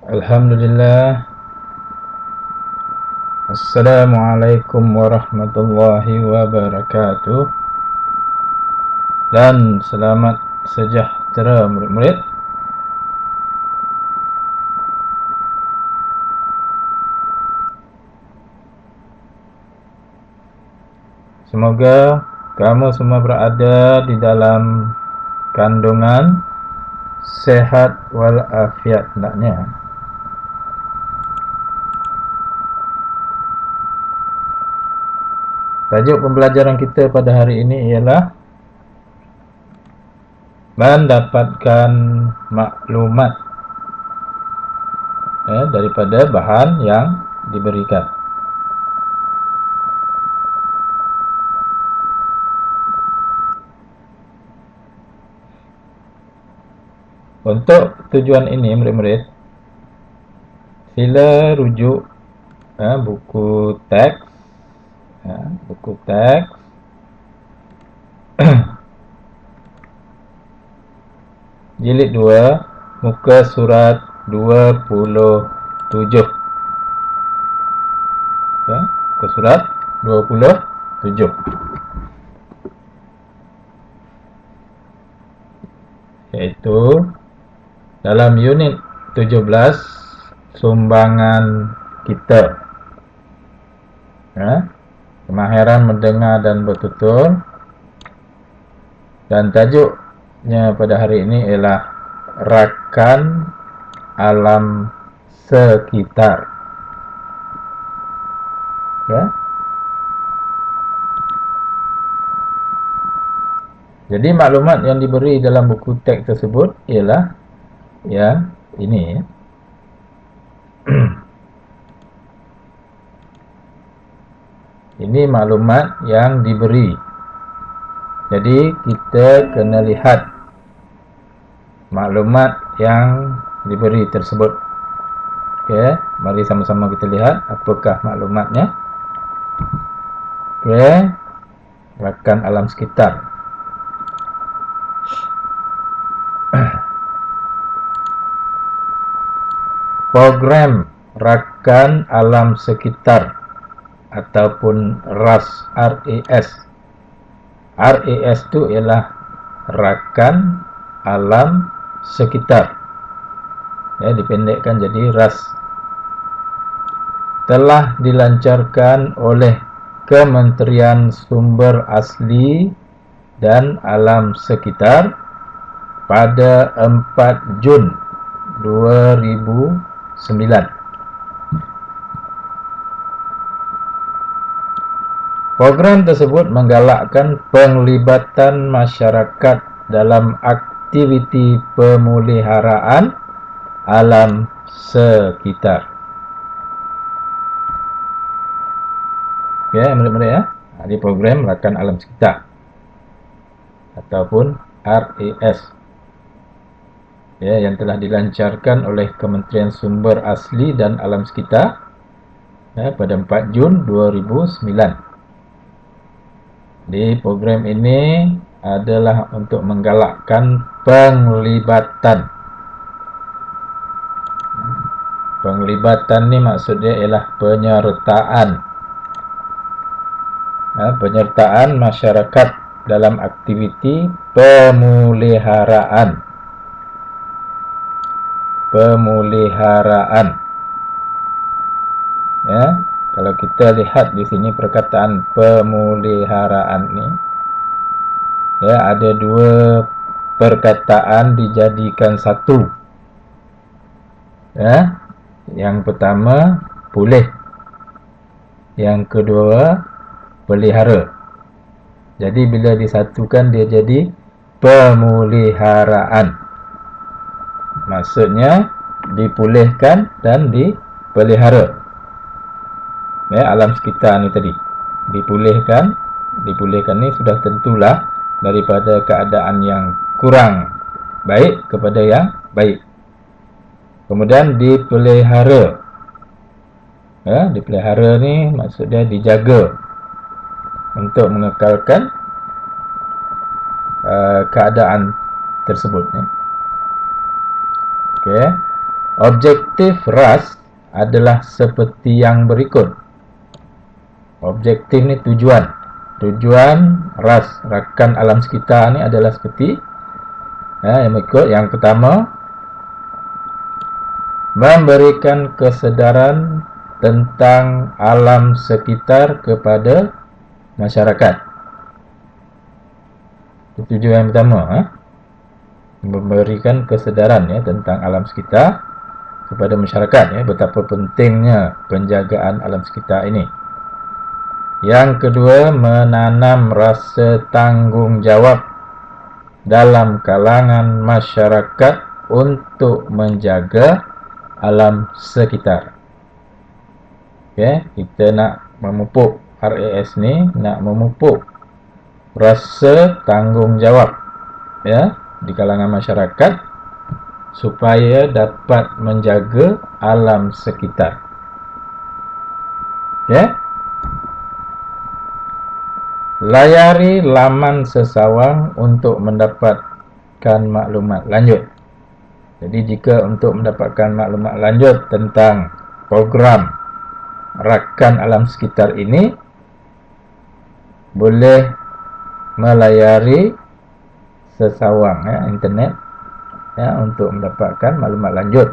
Alhamdulillah. Assalamualaikum warahmatullahi wabarakatuh. Dan selamat sejahtera murid-murid. Semoga kamu semua berada di dalam kandungan sehat walafiat hendaknya. Tajuk pembelajaran kita pada hari ini ialah mendapatkan maklumat daripada bahan yang diberikan. Untuk tujuan ini murid-murid, sila rujuk buku teks, jilid 2, muka surat 27. Muka surat 27. Iaitu dalam unit 17, sumbangan kita. Kemahiran mendengar dan bertutur. Dan tajuknya pada hari ini ialah rakan alam sekitar. Jadi maklumat yang diberi dalam buku teks tersebut ialah yang ini. Ini maklumat yang diberi. Jadi kita kena lihat maklumat yang diberi tersebut. Okey, mari sama-sama kita lihat apakah maklumatnya. Okey, rakan alam sekitar. Program rakan alam sekitar ataupun RAS, RAS. RAS itu ialah rakan alam sekitar. Dipendekkan jadi RAS. Telah dilancarkan oleh Kementerian Sumber Asli dan Alam Sekitar pada 4 Jun 2009. Program tersebut menggalakkan penglibatan masyarakat dalam aktiviti pemeliharaan alam sekitar. Okey, murid-murid ya. Ini program rakan alam sekitar ataupun RAS. Yang telah dilancarkan oleh Kementerian Sumber Asli dan Alam Sekitar pada 4 Jun 2009. Di program ini adalah untuk menggalakkan penglibatan. Penglibatan ni maksudnya ialah penyertaan. Penyertaan masyarakat dalam aktiviti pemeliharaan. Kalau kita lihat di sini perkataan pemeliharaan ni, ada dua perkataan dijadikan satu. Yang pertama pulih, yang kedua pelihara. Jadi bila disatukan dia jadi pemeliharaan. Maksudnya dipulihkan dan dipelihara. Alam sekitar ni tadi dipulihkan ni sudah tentulah daripada keadaan yang kurang baik kepada yang baik. Kemudian dipelihara. Dipelihara ni maksudnya dijaga untuk mengekalkan keadaan tersebut. Okey. Objektif RAS adalah seperti yang berikut. Objektif ni tujuan. Tujuan RAS, rakan alam sekitar ni adalah seperti yang berikut. Yang pertama, memberikan kesedaran tentang alam sekitar kepada masyarakat. Tujuan yang pertama, memberikan kesedaran tentang alam sekitar kepada masyarakat, betapa pentingnya penjagaan alam sekitar ini. Yang kedua, menanam rasa tanggungjawab dalam kalangan masyarakat untuk menjaga alam sekitar. Kita nak memupuk RAS ni, nak memupuk rasa tanggungjawab di kalangan masyarakat supaya dapat menjaga alam sekitar. Layari laman Sesawang untuk mendapatkan maklumat lanjut. Jadi jika untuk mendapatkan maklumat lanjut tentang program rakan alam sekitar ini, boleh melayari Sesawang internet untuk mendapatkan maklumat lanjut.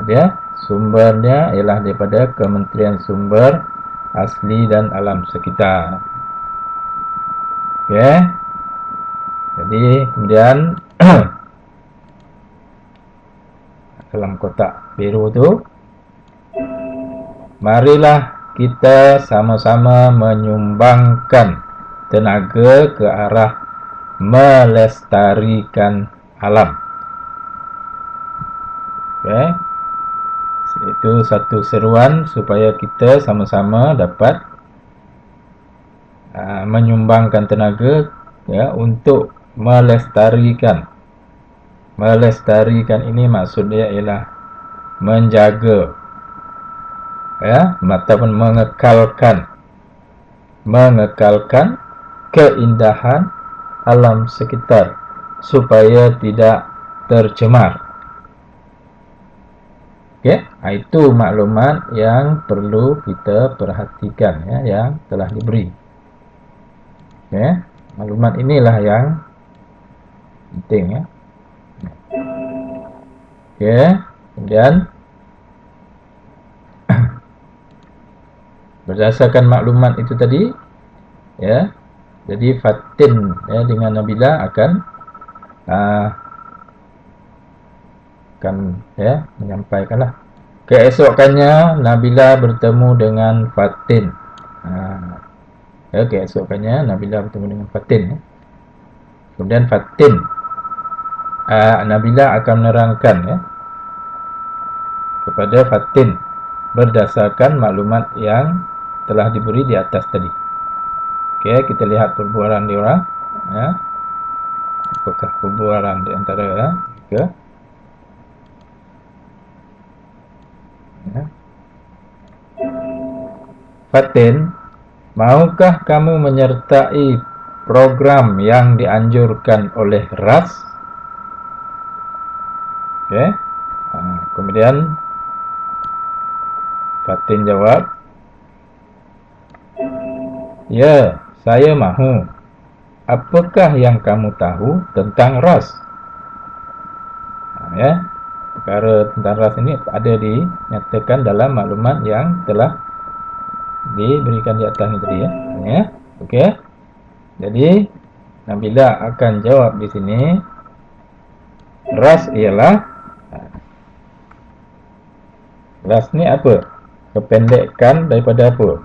Dia sumbernya ialah daripada Kementerian Sumber Asli dan Alam Sekitar. Jadi kemudian dalam kotak biru tu, marilah kita sama-sama menyumbangkan tenaga ke arah melestarikan alam. Itu satu seruan supaya kita sama-sama dapat menyumbangkan tenaga untuk melestarikan. Melestarikan ini maksudnya ialah menjaga, ataupun mengekalkan keindahan alam sekitar supaya tidak tercemar. Itu maklumat yang perlu kita perhatikan yang telah diberi. Maklumat inilah yang penting. Kemudian berdasarkan maklumat itu tadi, jadi Fatin dengan Nabila akan menyampaikanlah. Keesokannya Nabila bertemu dengan Fatin. Keesokannya Nabila bertemu dengan Fatin. Kemudian Fatin, Nabila akan menerangkan kepada Fatin berdasarkan maklumat yang telah diberi di atas tadi. Kita lihat perbualan diorang. Apakah perbualan di antara mereka? Fatin, maukah kamu menyertai program yang dianjurkan oleh RAS? Kemudian Fatin jawab, ya, saya mahu. Apakah yang kamu tahu tentang RAS? Perkara tentang RAS ini ada dinyatakan dalam maklumat yang telah diberikan di atas ni tadi Jadi Nabila akan jawab di sini, RAS ialah, RAS ni apa? Kependekan daripada apa?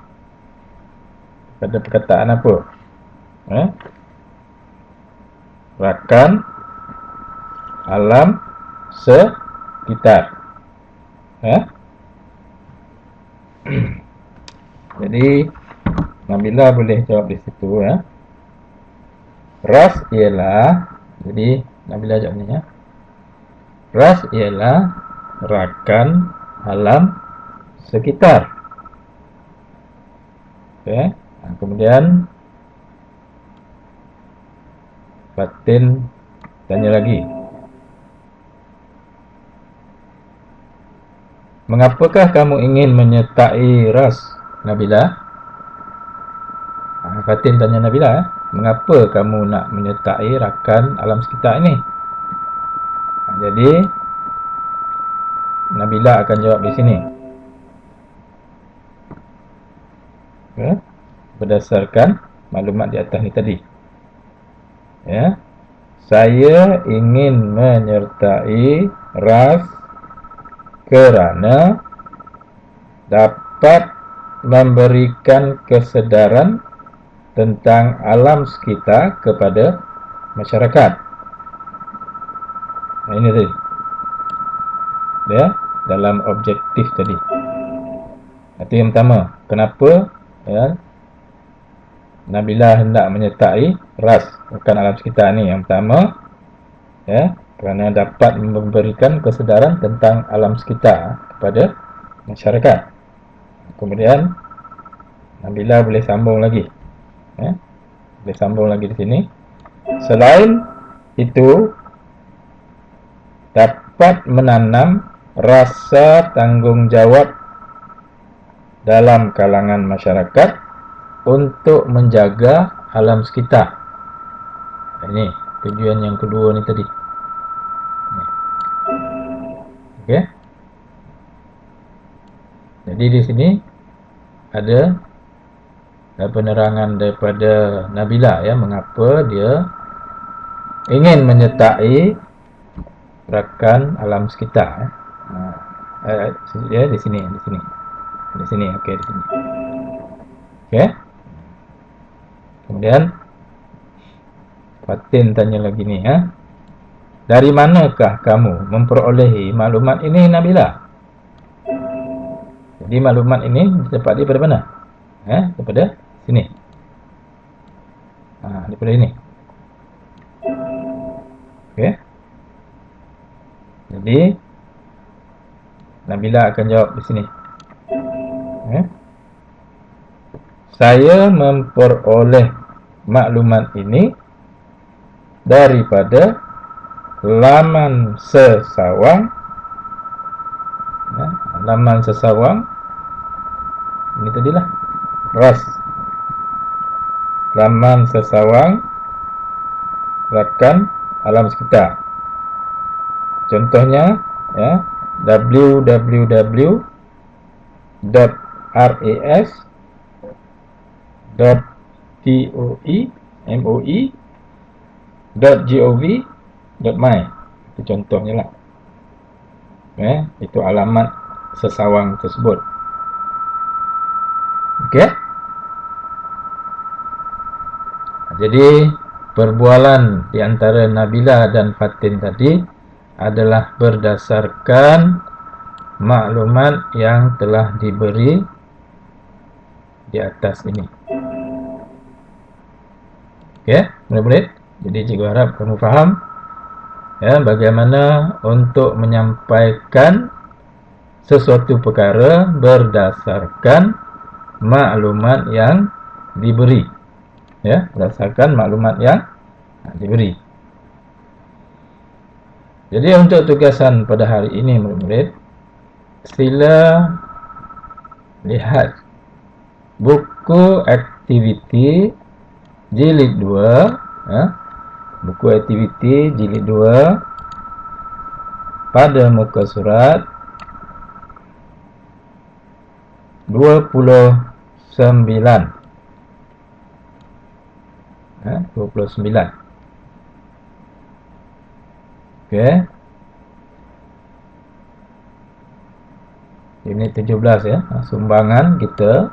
Pada perkataan apa? Rakan alam sekitar. Jadi Nabila boleh jawab di situ. RAS ialah, jadi Nabila jawab ni RAS ialah rakan alam sekitar. Kemudian Fatin tanya lagi, Mengapakah kamu ingin menyertai ras, Nabila? Fatin tanya Nabila, mengapa kamu nak menyertai rakan alam sekitar ini? Jadi Nabila akan jawab di sini. Ya, berdasarkan maklumat di atas ni tadi. Ya. Saya ingin menyertai ras kerana dapat memberikan kesedaran tentang alam sekitar kepada masyarakat. Nah, ini tadi. Ya, dalam objektif tadi. Itu yang pertama. Kenapa ya, Nabila hendak menyertai ras rakan alam sekitar ni? Yang pertama, ya, kerana dapat memberikan kesedaran tentang alam sekitar kepada masyarakat. Kemudian Nabila boleh sambung lagi, ya, boleh sambung lagi di sini. Selain itu, dapat menanam rasa tanggungjawab dalam kalangan masyarakat untuk menjaga alam sekitar. Ini tujuan yang kedua ni tadi. Okey. Jadi di sini ada penerangan daripada Nabila, ya, mengapa dia ingin menyertai rakan alam sekitar. Ya, di sini. Okey, di sini. Okey. Kemudian Fatin tanya lagi ni, ya. Dari manakah kamu memperolehi maklumat ini, Nabila? Jadi maklumat ini dapat daripada mana? Daripada sini. Daripada ini. Okey. Jadi Nabila akan jawab di sini. Saya memperoleh maklumat ini daripada laman sesawang. Laman sesawang ini tadilah ras. Laman sesawang rakan alam sekitar. Contohnya, ya, www.ras.moi.gov.my. Itu contohnya lah. Itu alamat sesawang tersebut. Okey. Jadi perbualan di antara Nabila dan Fatin tadi adalah berdasarkan maklumat yang telah diberi di atas ini. Okey, murid-murid. Jadi cikgu harap kamu faham, ya, bagaimana untuk menyampaikan sesuatu perkara berdasarkan maklumat yang diberi. Ya, berdasarkan maklumat yang diberi. Jadi untuk tugasan pada hari ini, murid-murid, sila lihat buku aktiviti jilid 2, ya, buku aktiviti jilid 2 pada muka surat 29. 29. Okey. Ini 17, ya, sumbangan kita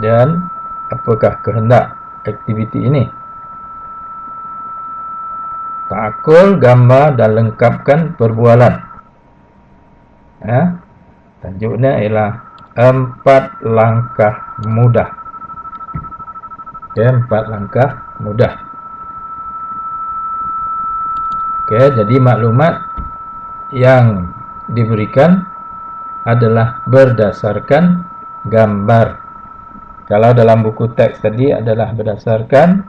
dan apakah kehendak aktiviti ini. Takul, gambar dan lengkapkan perbualan. Tajuknya ialah 4 langkah mudah. Okey, 4 langkah mudah. Okey, jadi maklumat yang diberikan adalah berdasarkan gambar. Kalau dalam buku teks tadi adalah berdasarkan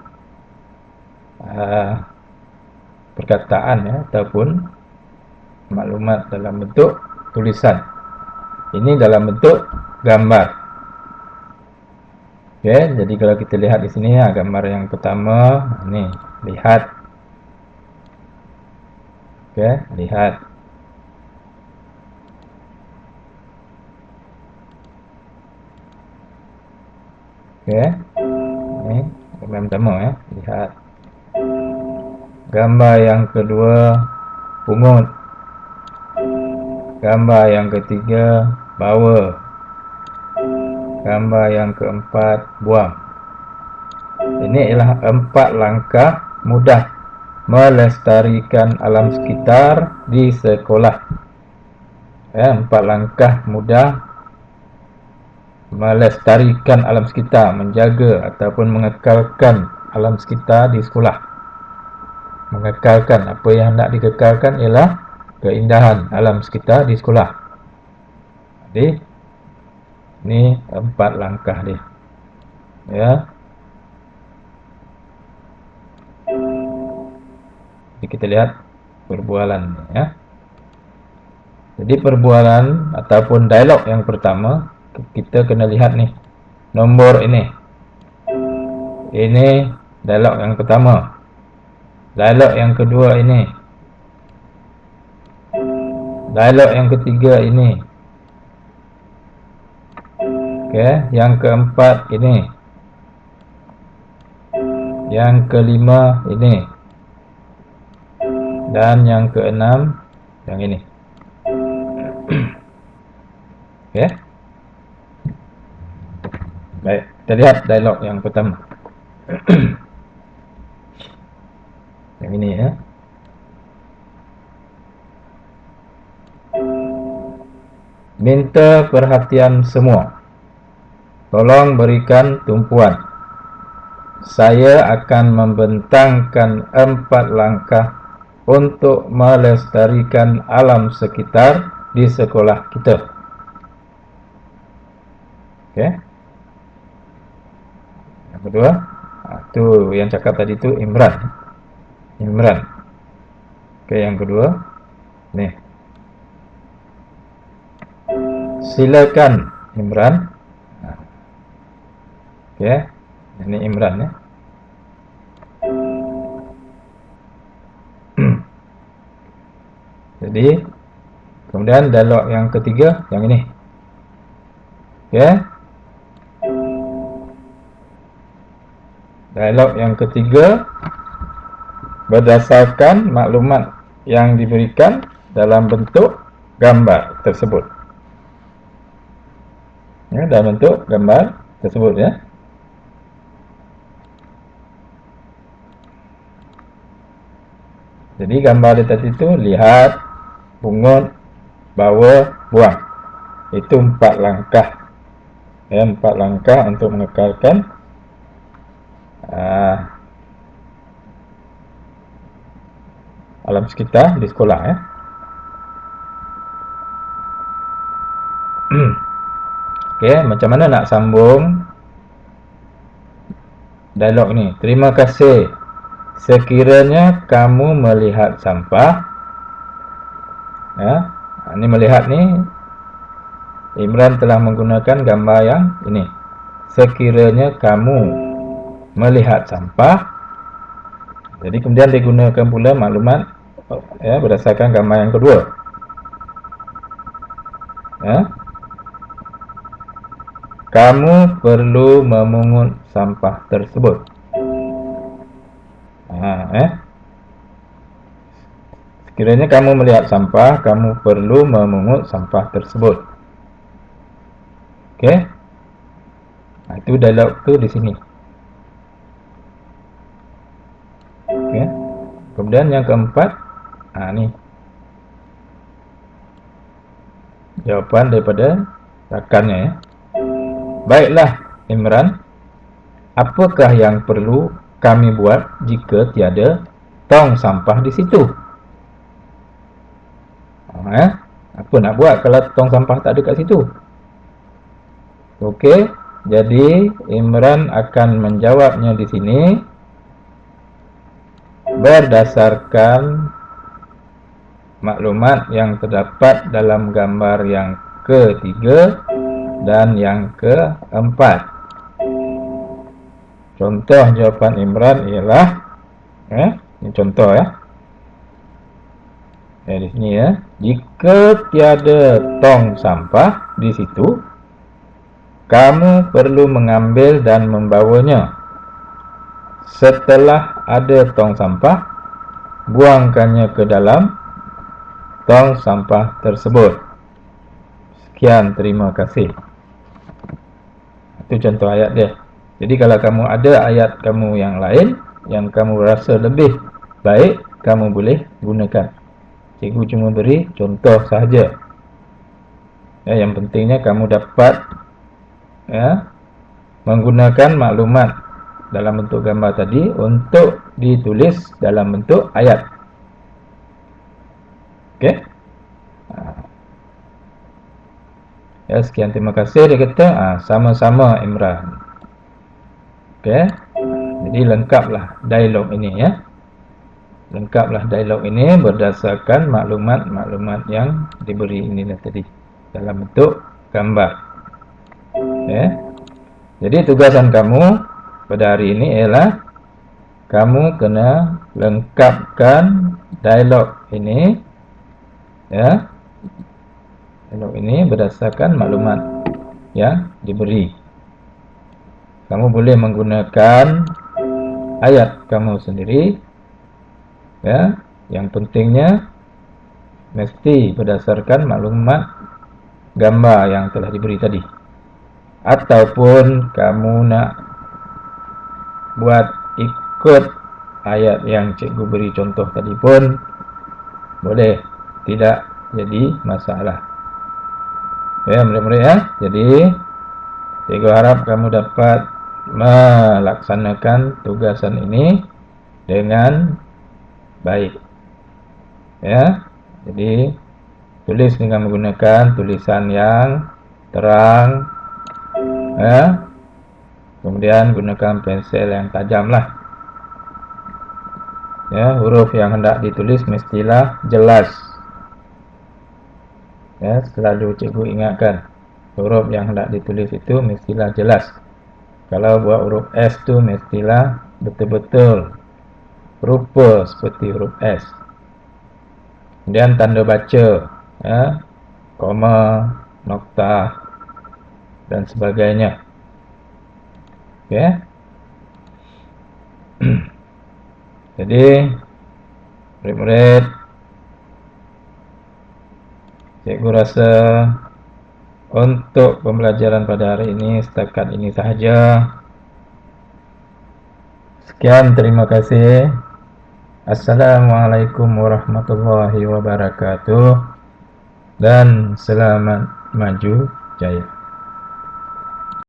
perkataan, ya, ataupun maklumat dalam bentuk tulisan. Ini dalam bentuk gambar. Oke, jadi kalau kita lihat di sini ya, gambar yang pertama, ini lihat. Oke, lihat. Oke, ini gambar pertama ya, lihat. Gambar yang kedua, pungut. Gambar yang ketiga, bawa. Gambar yang keempat, buang. Ini adalah 4 langkah mudah melestarikan alam sekitar di sekolah. Ya, 4 langkah mudah melestarikan alam sekitar, menjaga ataupun mengekalkan alam sekitar di sekolah. Mengekalkan, apa yang hendak dikekalkan ialah keindahan alam sekitar di sekolah. Jadi ini 4 langkah dia. Ya. Jadi kita lihat perbualan ya. Jadi perbualan ataupun dialog yang pertama, kita kena lihat nih nombor ini. Ini dialog yang pertama. Dialog yang kedua ini. Dialog yang ketiga ini. Oke, yang keempat ini. Yang kelima ini. Dan yang keenam yang ini. Oke. Baik, kita lihat dialog yang pertama. Yang ini ya. Minta perhatian semua. Tolong berikan tumpuan. Saya akan membentangkan 4 langkah untuk melestarikan alam sekitar di sekolah kita. Oke. Yang kedua, itu yang cakap tadi itu Imran. Oke, yang kedua, nih. Silakan Imran. Oke, ini Imran ya. Jadi kemudian dialog yang ketiga yang ini. Oke. Dialog yang ketiga berdasarkan maklumat yang diberikan dalam bentuk gambar tersebut. Ya, dalam bentuk gambar tersebut ya. Jadi gambar tadi itu lihat, pungut, bawa, buang. Itu 4 langkah. Ya, 4 langkah untuk mengekalkan alam sekitar di sekolah ya. Oke, macam mana nak sambung dialog ni? Terima kasih. Sekiranya kamu melihat sampah, ya, ini melihat ni Imran telah menggunakan gambar yang ini. Sekiranya kamu melihat sampah, jadi kemudian digunakan pula maklumat ya berdasarkan gambar yang kedua. Ya. Kamu perlu memungut sampah tersebut. Sekiranya kamu melihat sampah, kamu perlu memungut sampah tersebut. Oke. Nah, itu dialog tu di sini. Oke. Kemudian yang keempat, ni jawapan daripada rakannya ya. Baiklah Imran, apakah yang perlu kami buat jika tiada tong sampah di situ? Apa nak buat kalau tong sampah tak ada kat situ? Okey, jadi Imran akan menjawabnya di sini berdasarkan maklumat yang terdapat dalam gambar yang ketiga dan yang keempat. Contoh jawapan Imran ialah ini contoh ya. Di sini ya. Jika tiada tong sampah di situ, kamu perlu mengambil dan membawanya. Setelah ada tong sampah, buangkannya ke dalam tong sampah tersebut. Sekian, terima kasih. Itu contoh ayat dia. Jadi kalau kamu ada ayat kamu yang lain yang kamu rasa lebih baik, kamu boleh gunakan. Cikgu cuma beri contoh sahaja. Yang pentingnya kamu dapat menggunakan maklumat dalam bentuk gambar tadi untuk ditulis dalam bentuk ayat. Okey. Sekian, terima kasih. Dia kata sama-sama Imran. Okey. Jadi lengkaplah dialog ini ya. Lengkaplah dialog ini berdasarkan maklumat-maklumat yang diberi ini tadi dalam bentuk gambar. Jadi tugasan kamu pada hari ini ialah kamu kena lengkapkan dialog ini ya. Dialog ini berdasarkan maklumat yang diberi. Kamu boleh menggunakan ayat kamu sendiri ya. Yang pentingnya mesti berdasarkan maklumat gambar yang telah diberi tadi. Ataupun kamu nak buat ikut ayat yang cikgu beri contoh tadi pun boleh, tidak jadi masalah. Ya murid-murid ya. Jadi cikgu harap kamu dapat melaksanakan tugasan ini dengan baik ya. Jadi tulis dengan menggunakan tulisan yang terang ya. Kemudian gunakan pensel yang tajam lah ya. Huruf yang hendak ditulis mestilah jelas ya. Selalu cikgu ingatkan, huruf yang hendak ditulis itu mestilah jelas. Kalau buat huruf S tu mestilah betul-betul rupa seperti huruf S. Kemudian tanda baca ya, koma, noktah dan sebagainya. Okey. Jadi murid-murid, cikgu rasa untuk pembelajaran pada hari ini setakat ini sahaja. Sekian, terima kasih. Assalamualaikum warahmatullahi wabarakatuh dan selamat maju jaya.